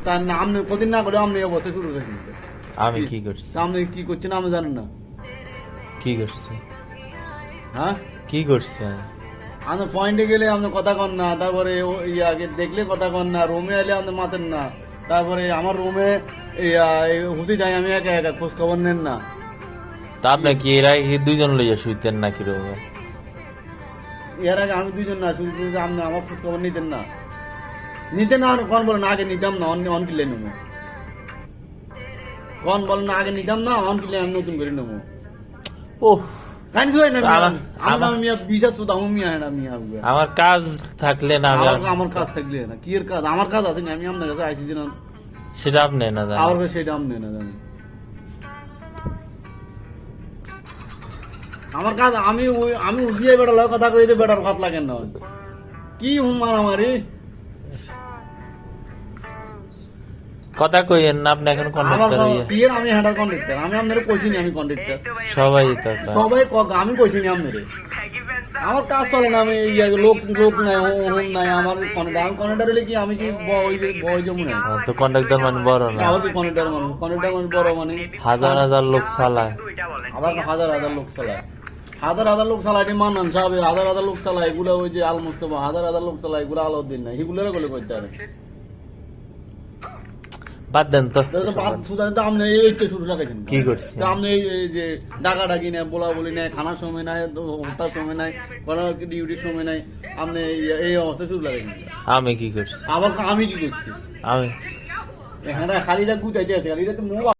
তার না আপনি কদিন না করে আপনি এই অবস্থা শুরু করেছেন। আমি কি করছি? আপনি কি করছেন আপনি জানেন না? কি করছি? হ্যাঁ, কি করছি আমি? আপনি পয়েন্টে গেলে আপনি কথা কন না, তারপরে আগে দেখলে কথা কন না, রুমে এলে আপনি মাতেন না, তারপরে আমার রুমে হতে যাই আমি একা একা, খোঁজ খবর নেন না। তা আপনি কি এর আগে কি দুইজন লইয়া শুইতেন নাকি রুমে? এর আগে আমি দুইজন না শুধু আপনি আমার খোঁজ খবর নিতেন না, নিতেন না। কন বলেন আগে নিতাম না, অন কিনলে নেবো। কন বলেন না আগে নিতাম না, অন কিনলে আমি নতুন করে নেবো। ওহ, কানি শুয়ে না আমার মিয়া বিশ্বাস তো দাম মিয়া হ্যাঁ না মিয়া। আমার কাজ থাকলে না আমি আমার কাজ থাকলে না, কি এর কাজ? আমার কাজ আছে না, আমি আপনার কাছে আইসি দিন সেটা আপনি না জানেন। আমার কাছে সেটা আপনি না জানি। আমার কাজ আমি উঠিয়ে বেটার কথা কই বেটার কথা লাগেন না। কি মারামারি কথা কইেন না, আপনি এখন আমার কন্ডাক্টর হইয়া বিয়ের আমি হ্যান্ডার কন্ডাক্টর, আমি আপনার কইছিনি আমি কন্ডাক্টর। সবাই তো কয়। সবাই আমি কইছিনি আপনার। আমার কাজ চলে না, আমি লোক নাই হোম নাই আমার কন্ডাক্টর। আমি কন্ডাক্টর হলে কি আমি কি বয় জমু না? তো কন্ডাক্টর মানে বড় না, আবার কি কন্ডাক্টর মানে বড় মানে হাজার হাজার লোক চালায়। আবার হাজার হাজার লোক চালায়, হাজার হাজার লোক চালায় মান্নান সাহেব, হাজার হাজার লোক চালায় এগুলো, ওই যে আল মুস্তফা হাজার হাজার লোক চালায় এগুলো, আলাউদ্দিন নাই, এগুলোর বলে করতে পারে। বাদ দেন তো। আপনি এই শুরু লাগাইছেন কি করছি? আপনি এই যে ডাকা ডাকি নেই, বলা বলি নাই, খানার সময় নাই, হত্যার সময় নাই, কোনো ডিউটির সময় নাই, আপনি এই অবস্থা শুরু লাগাইছেন। আমি কি করছি? আবার আমি কি করছি? আমি এখানে খালিটা গুতাইতে আছে, খালিটা তো